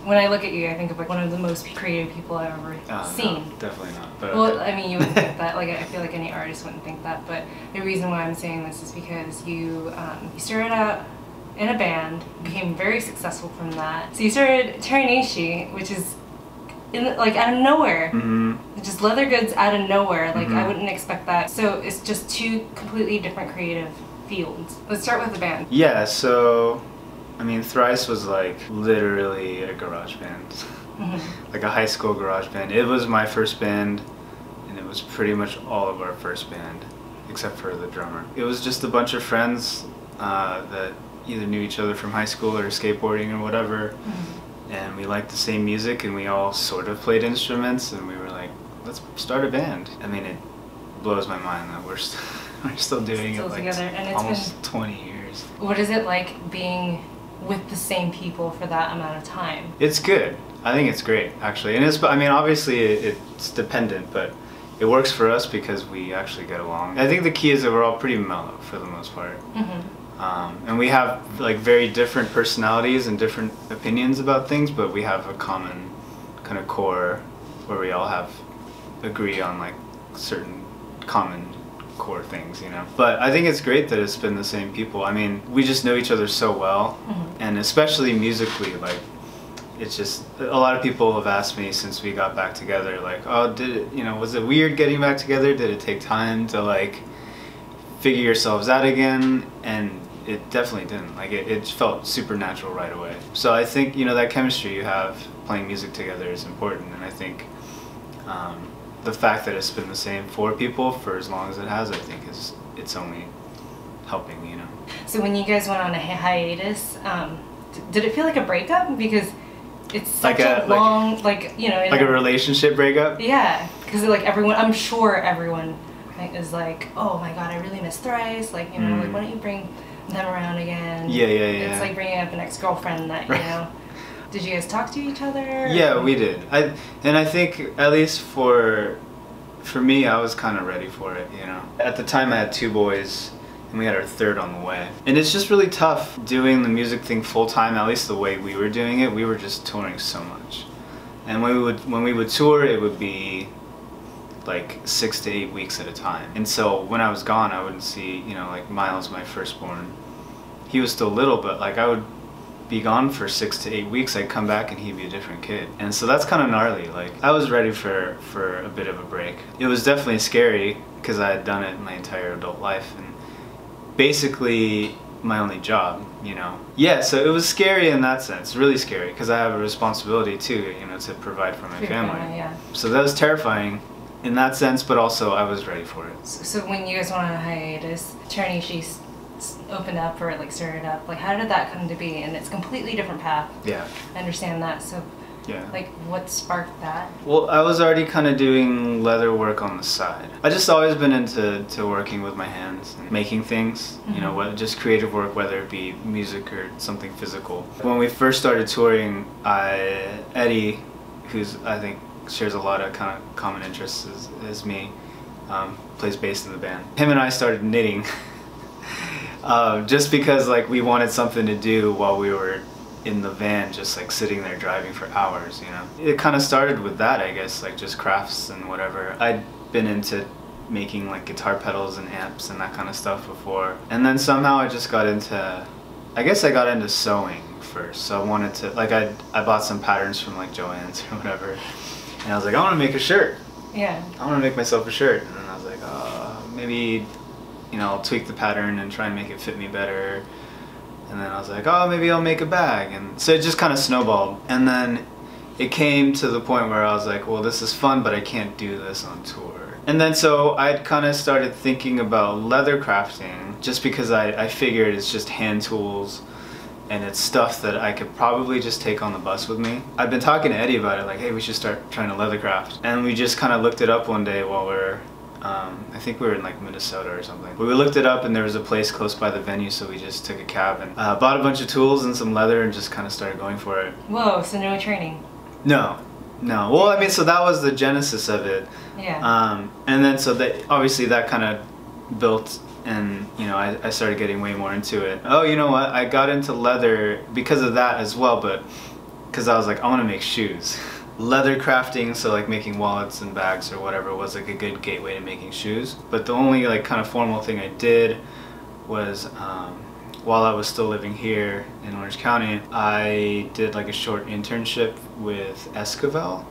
When I look at you, I think of like one of the most creative people I've ever seen. No, definitely not. But well, I mean, you wouldn't think that. Like, I feel like any artist wouldn't think that. But the reason why I'm saying this is because you started out in a band, became very successful from that. So you started Teranishi, which is like out of nowhere. Just leather goods out of nowhere. Like I wouldn't expect that. So it's just two completely different creative fields. Let's start with the band. Yeah. So. I mean, Thrice was like literally a garage band, like a high school garage band. It was my first band, and it was pretty much all of our first band, except for the drummer. It was just a bunch of friends that either knew each other from high school or skateboarding or whatever, and we liked the same music, and we all sort of played instruments, and we were like, let's start a band. I mean, it blows my mind that we're still doing it like together, and it's almost 20 years. What is it like being with the same people for that amount of time? It's good. I think it's great, actually. And I mean, obviously it's dependent, but it works for us because we actually get along. I think the key is that we're all pretty mellow for the most part. And we have like very different personalities and different opinions about things, but we have a common kind of core where we all agree on like certain common core things, you know. But I think it's great that it's been the same people. I mean, we just know each other so well, and especially musically, like, it's just, a lot of people have asked me since we got back together, like, oh, was it weird getting back together? Did it take time to like figure yourselves out again? And it definitely didn't. Like, it felt super natural right away. So I think, you know, that chemistry you have playing music together is important, and I think the fact that it's been the same for people for as long as it has, I think it's only helping, you know. So when you guys went on a hiatus, did it feel like a breakup? Because it's such a long, like, you know, like a relationship breakup. Yeah, because like everyone, I'm sure everyone is like, oh my god, I really miss Thrice. Like, you know, like, why don't you bring them around again? Yeah. It's like bringing up an ex-girlfriend that you know. Did you guys talk to each other? Yeah, we did. And I think, at least for me, I was kind of ready for it, you know. At the time I had 2 boys, and we had our 3rd on the way. And it's just really tough doing the music thing full time, at least the way we were doing it. We were just touring so much. And when we would tour, it would be like 6 to 8 weeks at a time. And so when I was gone, I wouldn't see, you know, like Miles, my firstborn, he was still little, but like I would be gone for 6 to 8 weeks. I'd come back and he'd be a different kid. And so that's kind of gnarly. Like, I was ready for a bit of a break. It was definitely scary because I had done it my entire adult life and basically my only job, you know. Yeah, so it was scary in that sense, really scary, because I have a responsibility too, you know, to provide for my family. Yeah. So that was terrifying in that sense, but also I was ready for it. So when you guys went on a hiatus, Teranishi opened up or like started up, like how did that come to be? And it's a completely different path. Yeah. I understand that. So yeah, like what sparked that? Well, I was already kind of doing leather work on the side. I just always been into working with my hands and making things, you know, just creative work, whether it be music or something physical. When we first started touring, Eddie, who's I think shares a lot of kind of common interests as me, plays bass in the band. Him and I started knitting. Just because like we wanted something to do while we were in the van, just like sitting there driving for hours, you know. It kind of started with that, I guess, like just crafts and whatever. I'd been into making like guitar pedals and amps and that kind of stuff before. And then somehow I just got into, I guess I got into sewing first. So I wanted to, like I bought some patterns from like Joann's or whatever. And I was like, I want to make a shirt. Yeah. I want to make myself a shirt. And then I was like, maybe, you know, I'll tweak the pattern and try and make it fit me better. And then I was like, oh, maybe I'll make a bag. And so it just kind of snowballed. And then it came to the point where I was like, well, this is fun, but I can't do this on tour. And then so I kind of started thinking about leather crafting, just because I figured it's just hand tools and it's stuff that I could probably just take on the bus with me. I've been talking to Eddie about it, like, hey, we should start trying to leather craft. And we just kind of looked it up one day while we were, I think we were in like Minnesota or something. But we looked it up and there was a place close by the venue, so we just took a cab and bought a bunch of tools and some leather and just kind of started going for it. Whoa, so no training? No. Well, I mean, so that was the genesis of it. Yeah. And then so that, obviously that kind of built, and you know, I started getting way more into it. Oh, you know what? I got into leather because of that as well, but because I was like, I want to make shoes. Leather crafting, so like making wallets and bags or whatever, was like a good gateway to making shoes. But the only like kind of formal thing I did was while I was still living here in Orange County, I did like a short internship with Esquivel.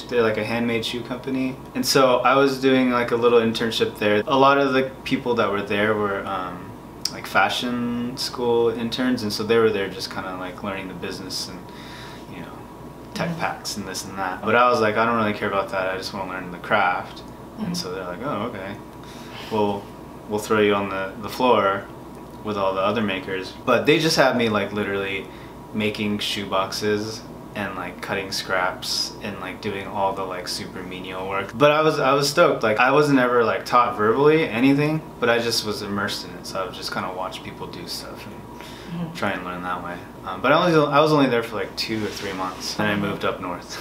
They're like a handmade shoe company, and so I was doing like a little internship there. A lot of the people that were there were like fashion school interns, and so they were there just kind of like learning the business and, you know, tech packs and this and that. But I was like, I don't really care about that, I just want to learn the craft. And so they're like, oh, okay, well, we'll throw you on the floor with all the other makers. But they just had me like literally making shoe boxes and like cutting scraps and like doing all the like super menial work. But I was stoked. Like I wasn't ever like taught verbally anything, but I just was immersed in it. So I would just kind of watch people do stuff and try and learn that way. But I was only there for like 2 or 3 months, and I moved up north.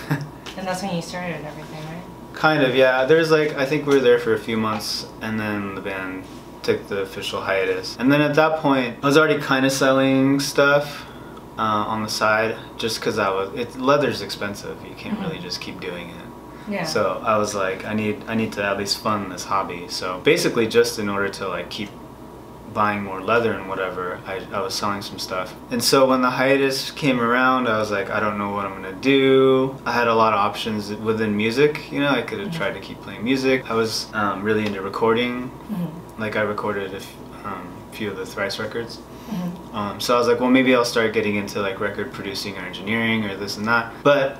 And that's when you started everything, right? Kind of, yeah. There's like, I think we were there for a few months, and then the band took the official hiatus. And then at that point, I was already kind of selling stuff on the side, just because leather's expensive. You can't really just keep doing it. Yeah. So I was like, I need to at least fund this hobby. So basically, just in order to like keep buying more leather and whatever, I was selling some stuff. And so when the hiatus came around, I was like, I don't know what I'm gonna do. I had a lot of options within music. You know, I could have tried to keep playing music. I was really into recording. Like I recorded a few of the Thrice records. So I was like, well, maybe I'll start getting into like record producing or engineering or this and that. But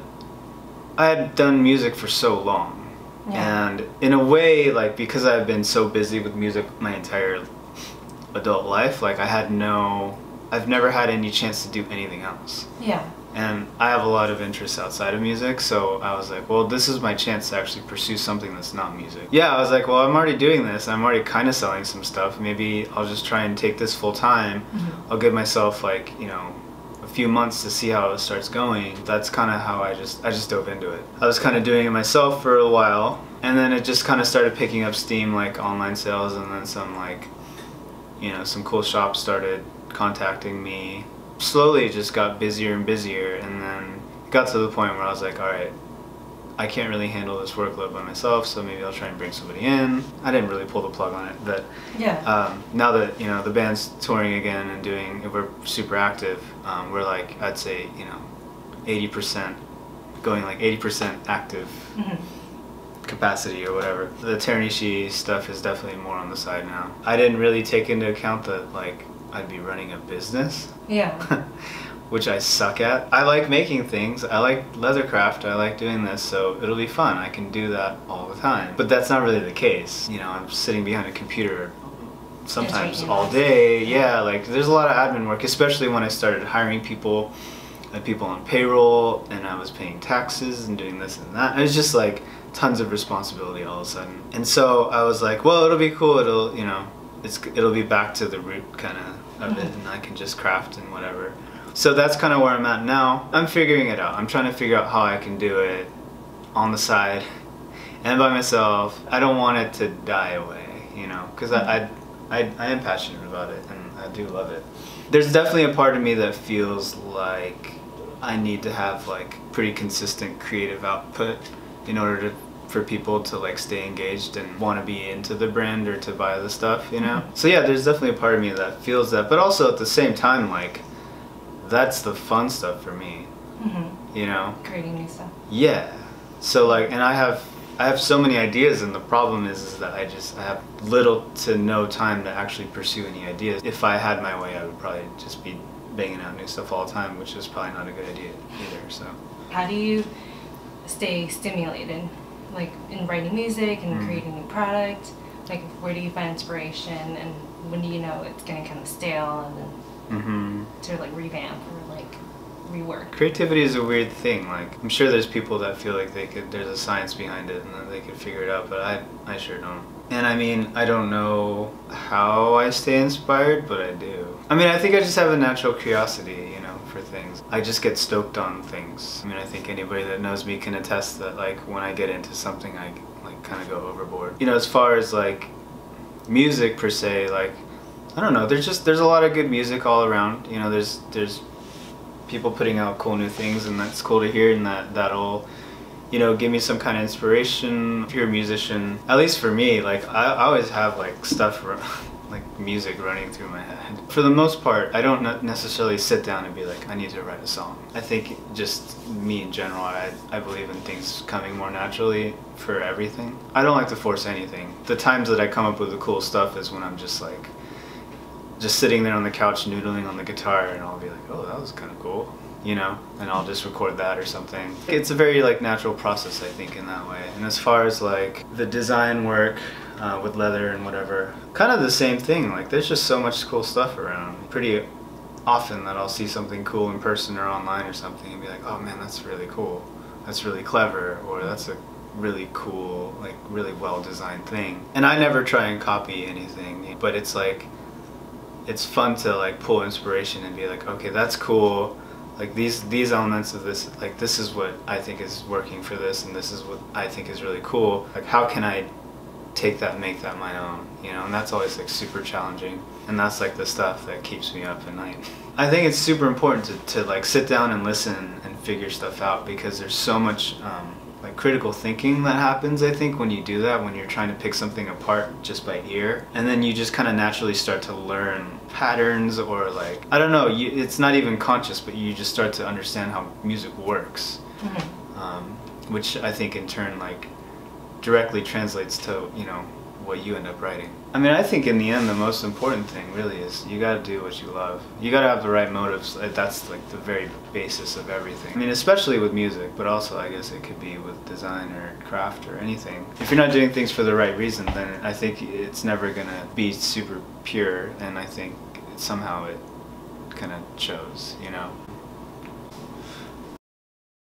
I had done music for so long. And in a way, like, because I've been so busy with music my entire adult life, like I've never had any chance to do anything else. Yeah. And I have a lot of interests outside of music, so I was like, well, this is my chance to actually pursue something that's not music. Yeah, I was like, well, I'm already doing this, I'm already kind of selling some stuff, maybe I'll just try and take this full time. I'll give myself like, you know, a few months to see how it starts going. That's kind of how I just dove into it. I was kind of doing it myself for a while, and then it just kind of started picking up steam, like online sales, and then some like, you know, some cool shops started contacting me. Slowly it just got busier and busier, and then it got to the point where I was like, alright, I can't really handle this workload by myself, so maybe I'll try and bring somebody in. I didn't really pull the plug on it, but now that, you know, the band's touring again and we're super active, we're like, I'd say, you know, 80%, going like 80% active capacity or whatever. The Teranishi stuff is definitely more on the side now. I didn't really take into account that like I'd be running a business. Yeah. Which I suck at. I like making things, I like leathercraft, I like doing this, so it'll be fun. I can do that all the time. But that's not really the case. You know, I'm sitting behind a computer sometimes all day. Yeah, like there's a lot of admin work, especially when I started hiring people, people on payroll, and I was paying taxes and doing this and that. It was just like tons of responsibility all of a sudden. And so I was like, well, it'll be cool, it'll, you know, it'll be back to the root kind of it, and I can just craft and whatever. So that's kind of where I'm at now. I'm figuring it out. I'm trying to figure out how I can do it on the side and by myself. I don't want it to die away, you know, because I am passionate about it and I do love it. There's definitely a part of me that feels like I need to have like pretty consistent creative output in order for people to like stay engaged and want to be into the brand or to buy the stuff, you know? So yeah, there's definitely a part of me that feels that, but also at the same time, like, that's the fun stuff for me, you know? Creating new stuff. Yeah. So like, and I have so many ideas, and the problem is that I have little to no time to actually pursue any ideas. If I had my way, I would probably just be banging out new stuff all the time, which is probably not a good idea either, so. How do you stay stimulated? Like in writing music and creating new product, like where do you find inspiration, and when do you know it's getting kind of stale and then to like revamp or like rework? Creativity is a weird thing. Like I'm sure there's people that feel like there's a science behind it and that they could figure it out, but I sure don't. And I mean, I don't know how I stay inspired, but I do. I mean, I think I just have a natural curiosity, you know, for things. I just get stoked on things. I mean, I think anybody that knows me can attest that like when I get into something, I like kind of go overboard. You know, as far as like music per se, like I don't know, there's a lot of good music all around. You know, there's people putting out cool new things, and that's cool to hear, and that'll, you know, give me some kind of inspiration. If you're a musician, at least for me, like I always have like stuff like music running through my head. For the most part, I don't necessarily sit down and be like, I need to write a song. I think just me in general, I believe in things coming more naturally for everything. I don't like to force anything. The times that I come up with the cool stuff is when I'm just like, just sitting there on the couch noodling on the guitar, and I'll be like, oh, that was kind of cool, you know, and I'll just record that or something. It's a very like natural process, I think, in that way. And as far as like the design work, with leather and whatever, kind of the same thing. Like there's just so much cool stuff around. Pretty often that I'll see something cool in person or online or something and be like, oh man, that's really cool, that's really clever, or that's a really cool, like really well designed thing. And I never try and copy anything, but it's like, it's fun to like pull inspiration and be like, okay, that's cool, like these elements of this, like this is what I think is working for this, and this is what I think is really cool. Like how can I take that and make that my own, you know? And that's always like super challenging, and that's like the stuff that keeps me up at night. I think it's super important to like sit down and listen and figure stuff out, because there's so much like critical thinking that happens, I think, when you do that, when you're trying to pick something apart just by ear, and then you just kind of naturally start to learn patterns, or like, I don't know, it's not even conscious, but you just start to understand how music works. Which I think in turn like directly translates to, you know, what you end up writing. I mean, I think in the end the most important thing really is you gotta do what you love. You gotta have the right motives. That's like the very basis of everything. I mean, especially with music, but also I guess it could be with design or craft or anything. If you're not doing things for the right reason, then I think it's never gonna be super pure, and I think somehow it kind of shows, you know?